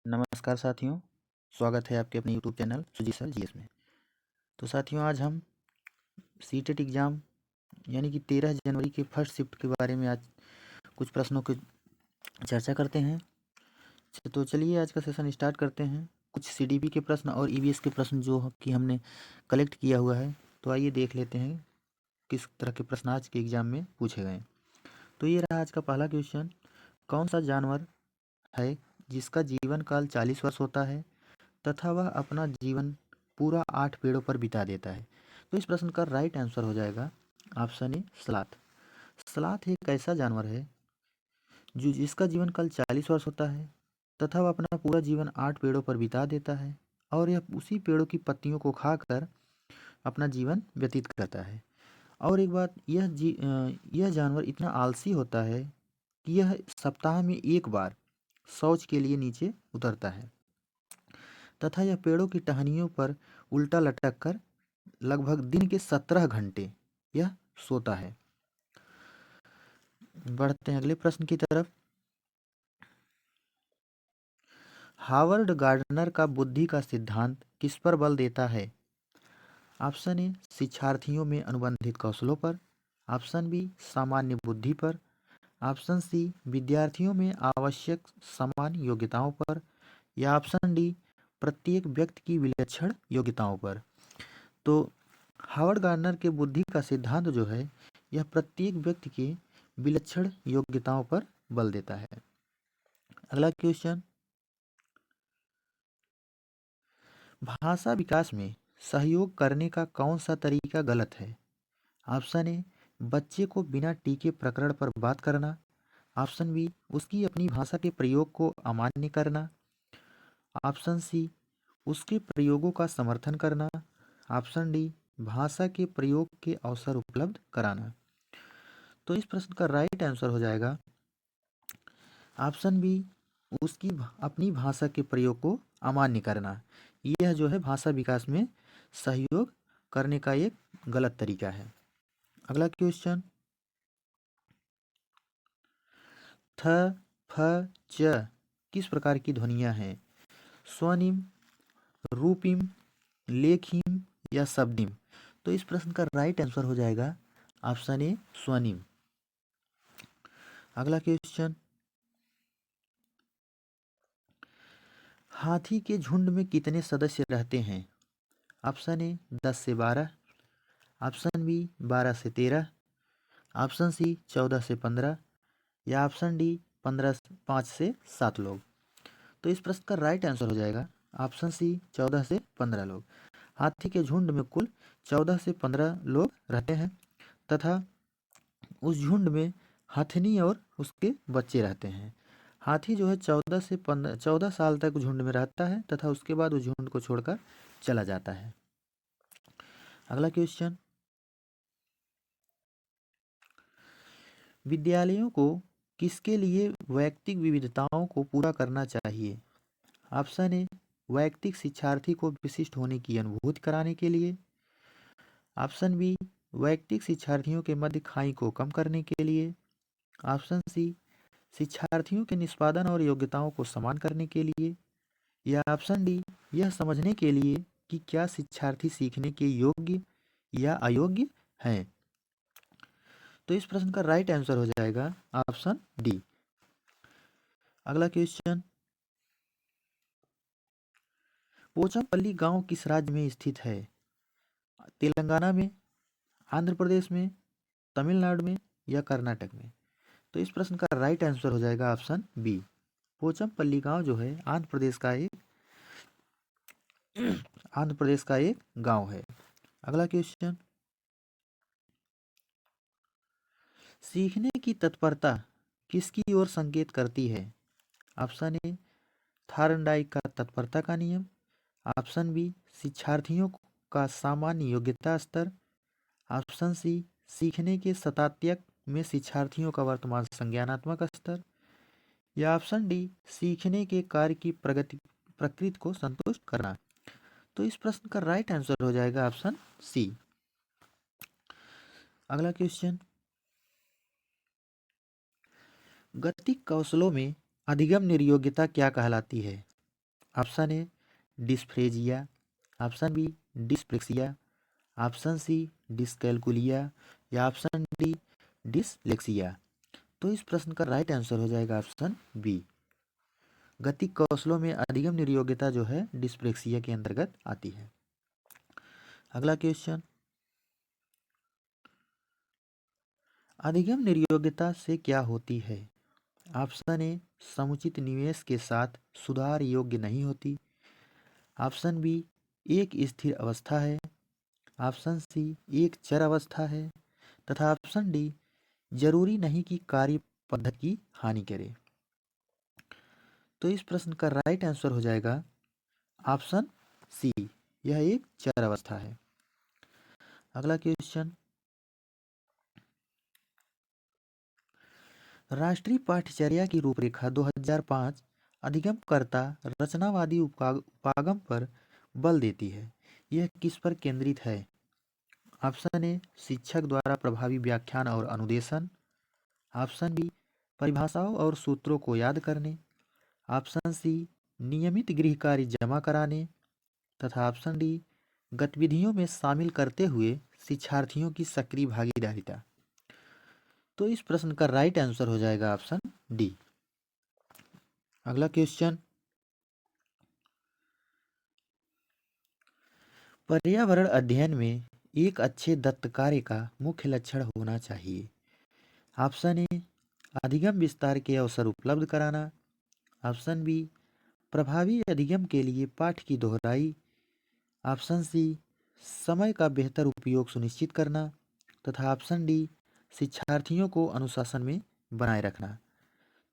नमस्कार साथियों, स्वागत है आपके अपने YouTube channel Sujeet sir GS में। तो साथियों, आज हम सीटेट एग्ज़ाम यानी कि 13 जनवरी के फर्स्ट शिफ्ट के बारे में आज कुछ प्रश्नों की चर्चा करते हैं। तो चलिए आज का सेशन स्टार्ट करते हैं। कुछ सीडीपी के प्रश्न और ईवीएस के प्रश्न जो कि हमने कलेक्ट किया हुआ है, तो आइए देख लेते हैं किस तरह के प्रश्न आज के एग्ज़ाम में पूछे गए। तो ये रहा आज का पहला क्वेश्चन। कौन सा जानवर है जिसका जीवन काल 40 वर्ष होता है तथा वह अपना जीवन पूरा 8 पेड़ों पर बिता देता है? तो इस प्रश्न का राइट आंसर हो जाएगा ऑप्शन ए स्लॉथ। स्लॉथ एक ऐसा जानवर है जो जिसका जीवन काल 40 वर्ष होता है तथा वह अपना पूरा जीवन 8 पेड़ों पर बिता देता है और यह उसी पेड़ों की पत्तियों को खाकर अपना जीवन व्यतीत करता है। और एक बात, यह जानवर इतना आलसी होता है कि यह सप्ताह में एक बार शौच के लिए नीचे उतरता है तथा यह पेड़ों की टहनियों पर उल्टा लटक कर लगभग दिन के 17 घंटे यह सोता है। बढ़ते हैं अगले प्रश्न की तरफ। हावर्ड गार्डनर का बुद्धि का सिद्धांत किस पर बल देता है? ऑप्शन ए शिक्षार्थियों में अनुबंधित कौशलों पर, ऑप्शन बी सामान्य बुद्धि पर, ऑप्शन सी विद्यार्थियों में आवश्यक समान योग्यताओं पर, या ऑप्शन डी प्रत्येक व्यक्ति की विलक्षण योग्यताओं पर। तो हावर्ड गार्डनर के बुद्धि का सिद्धांत जो है, यह प्रत्येक व्यक्ति के विलक्षण योग्यताओं पर बल देता है। अगला क्वेश्चन, भाषा विकास में सहयोग करने का कौन सा तरीका गलत है? ऑप्शन ए बच्चे को बिना टीके प्रकरण पर बात करना, ऑप्शन बी उसकी अपनी भाषा के प्रयोग को अमान्य करना, ऑप्शन सी उसके प्रयोगों का समर्थन करना, ऑप्शन डी भाषा के प्रयोग के अवसर उपलब्ध कराना। तो इस प्रश्न का राइट आंसर हो जाएगा ऑप्शन बी उसकी अपनी भाषा के प्रयोग को अमान्य करना। यह जो है भाषा विकास में सहयोग करने का एक गलत तरीका है। अगला क्वेश्चन, थ फ च किस प्रकार की ध्वनियाँ हैं? स्वनिम, रूपिम, लेखिम या शब्दिम? तो इस प्रश्न का राइट आंसर हो जाएगा ऑप्शन ए स्वनिम। अगला क्वेश्चन, हाथी के झुंड में कितने सदस्य रहते हैं? ऑप्शन ए 10 से 12, ऑप्शन बी 12 से 13, ऑप्शन सी 14 से 15, या ऑप्शन डी 5 से 7 लोग। तो इस प्रश्न का राइट आंसर हो जाएगा ऑप्शन सी 14 से 15 लोग। हाथी के झुंड में कुल 14 से 15 लोग रहते हैं तथा उस झुंड में हथनी और उसके बच्चे रहते हैं। हाथी जो है 14 साल तक झुंड में रहता है तथा उसके बाद उस झुंड को छोड़कर चला जाता है। अगला क्वेश्चन, विद्यालयों को किसके लिए वैयक्तिक विविधताओं को पूरा करना चाहिए? ऑप्शन ए वैयक्तिक शिक्षार्थी को विशिष्ट होने की अनुभूति कराने के लिए, ऑप्शन बी वैयक्तिक शिक्षार्थियों के मध्य खाई को कम करने के लिए, ऑप्शन सी शिक्षार्थियों के निष्पादन और योग्यताओं को समान करने के लिए, या ऑप्शन डी यह समझने के लिए कि क्या शिक्षार्थी सीखने के योग्य या अयोग्य हैं। तो इस प्रश्न का राइट आंसर हो जाएगा ऑप्शन डी। अगला क्वेश्चन, पोचमपल्ली गांव किस राज्य में स्थित है? तेलंगाना में, आंध्र प्रदेश में, तमिलनाडु में या कर्नाटक में? तो इस प्रश्न का राइट आंसर हो जाएगा ऑप्शन बी। पोचमपल्ली गांव जो है आंध्र प्रदेश का एक गांव है। अगला क्वेश्चन, सीखने की तत्परता किसकी ओर संकेत करती है? ऑप्शन ए थार्नडाइक का तत्परता का नियम, ऑप्शन बी शिक्षार्थियों का सामान्य योग्यता स्तर, ऑप्शन सी सीखने के शतात्यक में शिक्षार्थियों का वर्तमान संज्ञानात्मक स्तर, या ऑप्शन डी सीखने के कार्य की प्रकृति को संतुष्ट करना। तो इस प्रश्न का राइट आंसर हो जाएगा ऑप्शन सी। अगला क्वेश्चन, गतिक कौशलों में अधिगम निर्योग्यता क्या कहलाती है? Option A dysphasia, option B dyspraxia, option C dyscalculia या ऑप्शन डी डिसलेक्सिया। तो इस प्रश्न का राइट आंसर हो जाएगा ऑप्शन बी। गति कौशलों में अधिगम निर्योग्यता जो है डिस्प्लेक्सिया के अंतर्गत आती है। अगला क्वेश्चन, अधिगम निर्योग्यता से क्या होती है? ऑप्शन ए समुचित निवेश के साथ सुधार योग्य नहीं होती, ऑप्शन बी एक स्थिर अवस्था है, ऑप्शन सी एक चर अवस्था है तथा ऑप्शन डी जरूरी नहीं कि कार्य पद्धति की हानि करे। तो इस प्रश्न का राइट आंसर हो जाएगा ऑप्शन सी, यह एक चर अवस्था है। अगला क्वेश्चन, राष्ट्रीय पाठ्यचर्या की रूपरेखा 2005 अधिगमकर्ता रचनावादी उपागम पर बल देती है, यह किस पर केंद्रित है? ऑप्शन ए शिक्षक द्वारा प्रभावी व्याख्यान और अनुदेशन, ऑप्शन बी परिभाषाओं और सूत्रों को याद करने, ऑप्शन सी नियमित गृह कार्य जमा कराने तथा ऑप्शन डी गतिविधियों में शामिल करते हुए शिक्षार्थियों की सक्रिय भागीदारिता। तो इस प्रश्न का राइट आंसर हो जाएगा ऑप्शन डी। अगला क्वेश्चन, पर्यावरण अध्ययन में एक अच्छे दत्त कार्य का मुख्य लक्षण होना चाहिए। ऑप्शन ए अधिगम विस्तार के अवसर उपलब्ध कराना, ऑप्शन बी प्रभावी अधिगम के लिए पाठ की दोहराई, ऑप्शन सी समय का बेहतर उपयोग सुनिश्चित करना तथा ऑप्शन डी शिक्षार्थियों को अनुशासन में बनाए रखना।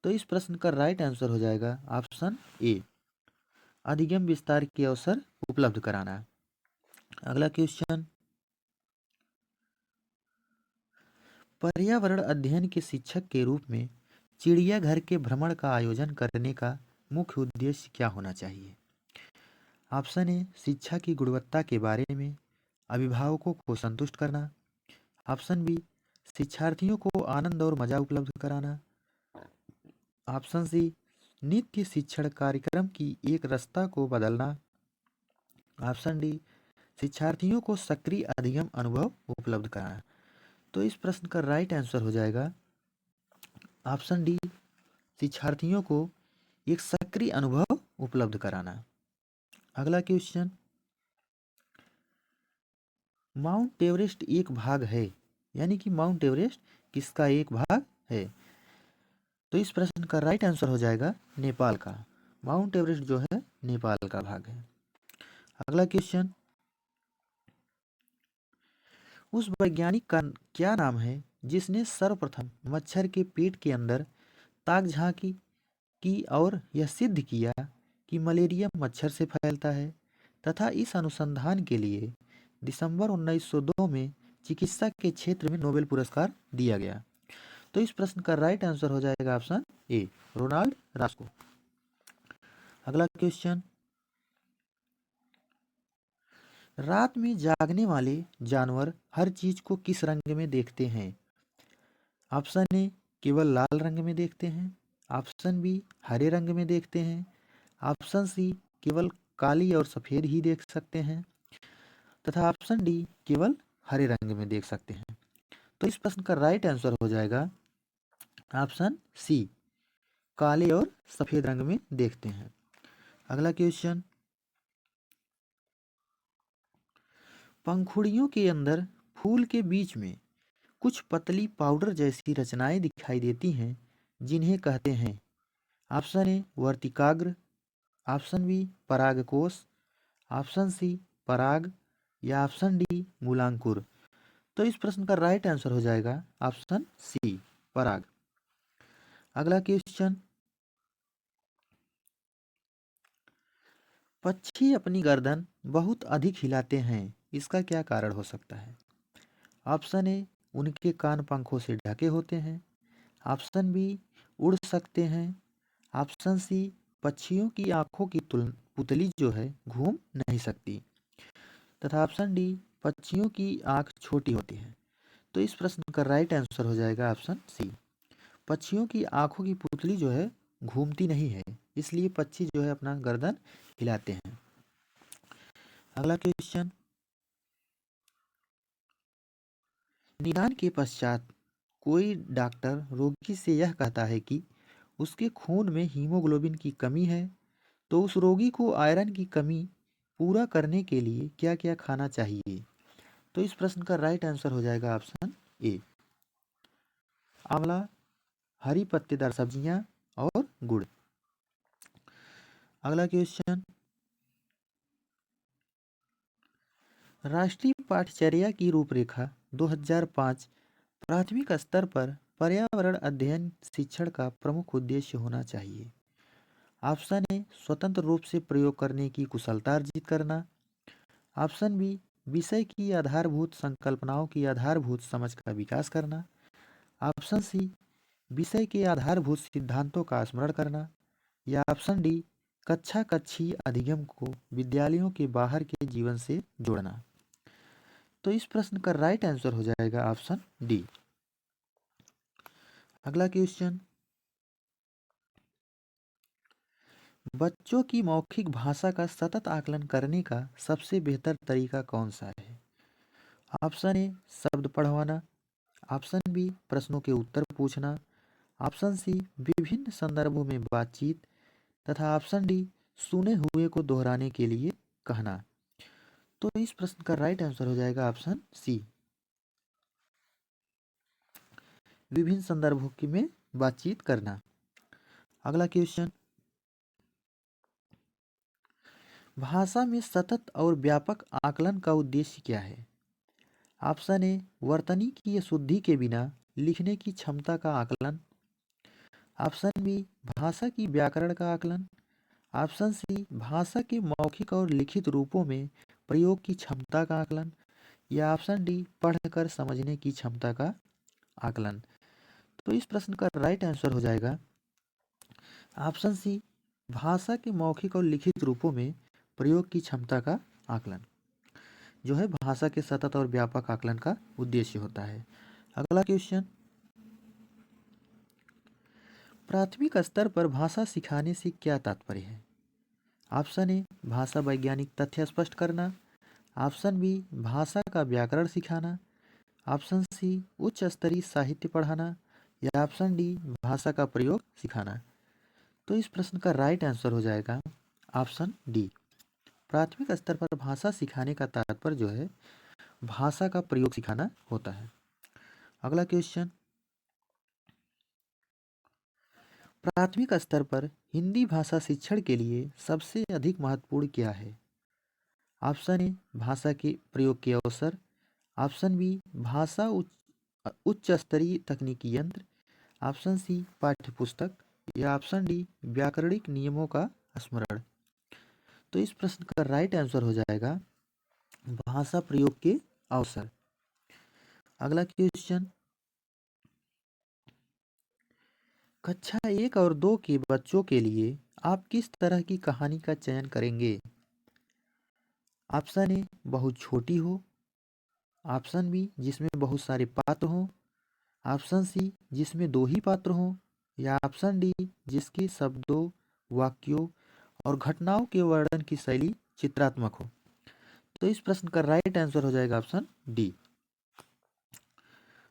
तो इस प्रश्न का राइट आंसर हो जाएगा ऑप्शन ए, अधिगम विस्तार के अवसर उपलब्ध कराना। अगला क्वेश्चन, पर्यावरण अध्ययन के शिक्षक के रूप में चिड़ियाघर के भ्रमण का आयोजन करने का मुख्य उद्देश्य क्या होना चाहिए? ऑप्शन ए शिक्षा की गुणवत्ता के बारे में अभिभावकों को संतुष्ट करना, ऑप्शन बी शिक्षार्थियों को आनंद और मजा उपलब्ध कराना, ऑप्शन सी नित्य शिक्षण कार्यक्रम की एक रास्ता को बदलना, ऑप्शन डी शिक्षार्थियों को सक्रिय अधिगम अनुभव उपलब्ध कराना। तो इस प्रश्न का राइट आंसर हो जाएगा ऑप्शन डी, शिक्षार्थियों को एक सक्रिय अनुभव उपलब्ध कराना। अगला क्वेश्चन, माउंट एवरेस्ट एक भाग है, यानी कि माउंट एवरेस्ट किसका एक भाग है? तो इस प्रश्न का राइट आंसर हो जाएगा नेपाल का। माउंट एवरेस्ट जो है नेपाल का भाग है। अगला क्वेश्चन, उस वैज्ञानिक का क्या नाम है जिसने सर्वप्रथम मच्छर के पेट के अंदर ताक झांकी की और यह सिद्ध किया कि मलेरिया मच्छर से फैलता है तथा इस अनुसंधान के लिए दिसंबर 1902 में चिकित्सा के क्षेत्र में नोबेल पुरस्कार दिया गया? तो इस प्रश्न का राइट आंसर हो जाएगा ऑप्शन ए, रोनाल्ड रास्को। अगला क्वेश्चन, रात में जागने वाले जानवर हर चीज को किस रंग में देखते हैं? ऑप्शन ए केवल लाल रंग में देखते हैं, ऑप्शन बी हरे रंग में देखते हैं, ऑप्शन सी केवल काली और सफेद ही देख सकते हैं तथा ऑप्शन डी केवल हरे रंग में देख सकते हैं। तो इस प्रश्न का राइट आंसर हो जाएगा ऑप्शन सी, काले और सफेद रंग में देखते हैं। अगला क्वेश्चन, पंखुड़ियों के अंदर फूल के बीच में कुछ पतली पाउडर जैसी रचनाएं दिखाई देती हैं, जिन्हें कहते हैं? ऑप्शन ए वर्तिकाग्र, ऑप्शन बी परागकोश, ऑप्शन सी पराग या ऑप्शन डी मूलांकुर। तो इस प्रश्न का राइट आंसर हो जाएगा ऑप्शन सी, पराग। अगला क्वेश्चन, पक्षी अपनी गर्दन बहुत अधिक हिलाते हैं, इसका क्या कारण हो सकता है? ऑप्शन ए उनके कान पंखों से ढके होते हैं, ऑप्शन बी उड़ सकते हैं, ऑप्शन सी पक्षियों की आंखों की पुतली जो है घूम नहीं सकती तथा ऑप्शन डी पक्षियों की आंख छोटी होती है। तो इस प्रश्न का राइट आंसर हो जाएगा ऑप्शन सी, पक्षियों की आंखों की पुतली जो है घूमती नहीं है, इसलिए पक्षी जो है अपना गर्दन हिलाते हैं। अगला क्वेश्चन, निदान के पश्चात कोई डॉक्टर रोगी से यह कहता है कि उसके खून में हीमोग्लोबिन की कमी है, तो उस रोगी को आयरन की कमी पूरा करने के लिए क्या क्या खाना चाहिए? तो इस प्रश्न का राइट आंसर हो जाएगा ऑप्शन ए, आंवला, हरी पत्तेदार सब्जियां और गुड़। अगला क्वेश्चन, राष्ट्रीय पाठचर्या की रूपरेखा 2005 प्राथमिक स्तर पर पर्यावरण अध्ययन शिक्षण का प्रमुख उद्देश्य होना चाहिए। ऑप्शन ए, स्वतंत्र रूप से प्रयोग करने की कुशलता अर्जित करना। ऑप्शन बी, विषय की आधारभूत संकल्पनाओं की आधारभूत समझ का विकास करना। ऑप्शन सी, विषय के आधारभूत सिद्धांतों का स्मरण करना। या ऑप्शन डी, कक्षा कक्षीय अधिगम को विद्यालयों के बाहर के जीवन से जोड़ना। तो इस प्रश्न का राइट आंसर हो जाएगा ऑप्शन डी। अगला क्वेश्चन, बच्चों की मौखिक भाषा का सतत आकलन करने का सबसे बेहतर तरीका कौन सा है? ऑप्शन ए, शब्द पढ़वाना। ऑप्शन बी, प्रश्नों के उत्तर पूछना। ऑप्शन सी, विभिन्न संदर्भों में बातचीत। तथा ऑप्शन डी, सुने हुए को दोहराने के लिए कहना। तो इस प्रश्न का राइट आंसर हो जाएगा ऑप्शन सी, विभिन्न संदर्भों में बातचीत करना। अगला क्वेश्चन, भाषा में सतत और व्यापक आकलन का उद्देश्य क्या है? ऑप्शन ए, वर्तनीकीय शुद्धि के बिना लिखने की क्षमता का आकलन। ऑप्शन बी, भाषा की व्याकरण का आकलन। ऑप्शन सी, भाषा के मौखिक और लिखित रूपों में प्रयोग की क्षमता का आकलन। या ऑप्शन डी, पढ़कर समझने की क्षमता का आकलन। तो इस प्रश्न का राइट आंसर हो जाएगा ऑप्शन सी, भाषा के मौखिक और लिखित रूपों में प्रयोग की क्षमता का आकलन, जो है भाषा के सतत और व्यापक आकलन का उद्देश्य होता है। अगला क्वेश्चन, प्राथमिक स्तर पर भाषा सिखाने से क्या तात्पर्य है? ऑप्शन ए, भाषा वैज्ञानिक तथ्य स्पष्ट करना। ऑप्शन बी, भाषा का व्याकरण सिखाना। ऑप्शन सी, उच्च स्तरीय साहित्य पढ़ाना। या ऑप्शन डी, भाषा का प्रयोग सिखाना। तो इस प्रश्न का राइट आंसर हो जाएगा ऑप्शन डी, प्राथमिक स्तर पर भाषा सिखाने का तात्पर्य जो है भाषा का प्रयोग सिखाना होता है। अगला क्वेश्चन, प्राथमिक स्तर पर हिंदी भाषा शिक्षण के लिए सबसे अधिक महत्वपूर्ण क्या है? ऑप्शन ए, भाषा के प्रयोग के अवसर। ऑप्शन बी, भाषा उच्च स्तरीय तकनीकी यंत्र। ऑप्शन सी, पाठ्यपुस्तक। या ऑप्शन डी, व्याकरणिक नियमों का स्मरण। तो इस प्रश्न का राइट आंसर हो जाएगा भाषा प्रयोग के अवसर। अगला क्वेश्चन, कक्षा 1 और 2 के बच्चों के लिए आप किस तरह की कहानी का चयन करेंगे? ऑप्शन ए, बहुत छोटी हो। ऑप्शन बी, जिसमें बहुत सारे पात्र हों। ऑप्शन सी, जिसमें दो ही पात्र हों। या ऑप्शन डी, जिसके शब्दों, वाक्यों और घटनाओं के वर्णन की शैली चित्रात्मक हो। तो इस प्रश्न का राइट आंसर हो जाएगा ऑप्शन डी।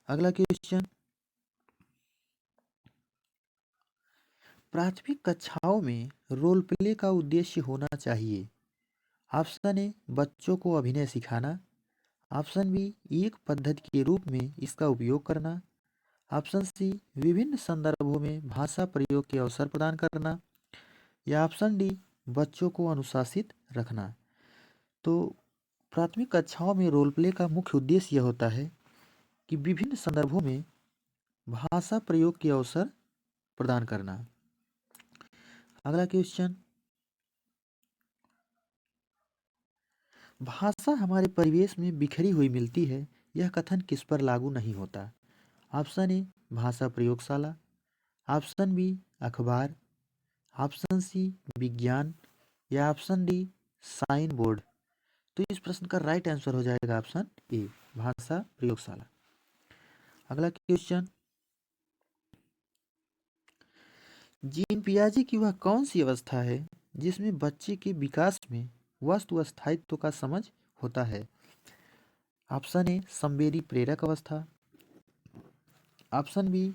अगला क्वेश्चन, प्राथमिक कक्षाओं में रोल प्ले का उद्देश्य होना चाहिए। ऑप्शन ए, बच्चों को अभिनय सिखाना। ऑप्शन बी, एक पद्धति के रूप में इसका उपयोग करना। ऑप्शन सी, विभिन्न संदर्भों में भाषा प्रयोग के अवसर प्रदान करना। या ऑप्शन डी, बच्चों को अनुशासित रखना। तो प्राथमिक कक्षाओं में रोल प्ले का मुख्य उद्देश्य यह होता है कि विभिन्न संदर्भों में भाषा प्रयोग के अवसर प्रदान करना। अगला क्वेश्चन, भाषा हमारे परिवेश में बिखरी हुई मिलती है, यह कथन किस पर लागू नहीं होता? ऑप्शन ए, भाषा प्रयोगशाला। ऑप्शन बी, अखबार। ऑप्शन सी, विज्ञान। या ऑप्शन डी, साइन बोर्ड। तो इस प्रश्न का राइट आंसर हो जाएगा ऑप्शन ए, भाषा प्रयोगशाला। अगला क्वेश्चन, जीन पियाजे की वह कौन सी अवस्था है जिसमें बच्चे के विकास में वस्तु स्थायित्व का समझ होता है? ऑप्शन ए संवेदी प्रेरक अवस्था, ऑप्शन बी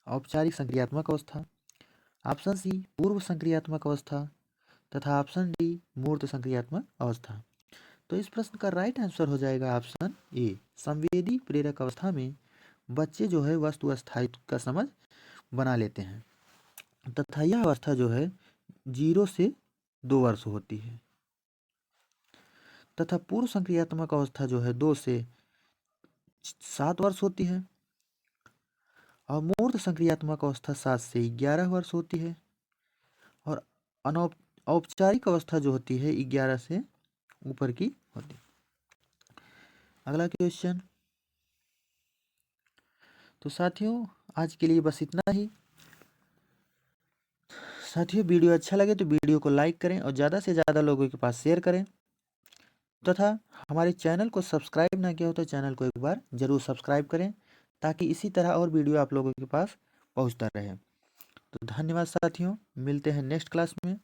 औपचारिक संक्रियात्मक अवस्था, ऑप्शन सी पूर्व संक्रियात्मक अवस्था तथा ऑप्शन डी मूर्त संक्रियात्मक अवस्था। तो इस प्रश्न का राइट आंसर हो जाएगा ऑप्शन ए संवेदी प्रेरक अवस्था में बच्चे जो है वस्तु स्थायित्व का समझ बना लेते हैं तथा यह अवस्था जो है 0 से 2 वर्ष होती है तथा पूर्व संक्रियात्मक अवस्था जो है 2 से 7 वर्ष होती है और मूर्त संक्रियात्मक अवस्था 7 से 11 वर्ष होती है और औपचारिक अवस्था जो होती है 11 से ऊपर की होती है। अगला क्वेश्चन। तो साथियों आज के लिए बस इतना ही। साथियों वीडियो अच्छा लगे तो वीडियो को लाइक करें और ज़्यादा से ज़्यादा लोगों के पास शेयर करें तथा हमारे चैनल को सब्सक्राइब ना किया हो तो चैनल को एक बार ज़रूर सब्सक्राइब करें ताकि इसी तरह और वीडियो आप लोगों के पास पहुंचता रहे। तो धन्यवाद साथियों, मिलते हैं नेक्स्ट क्लास में।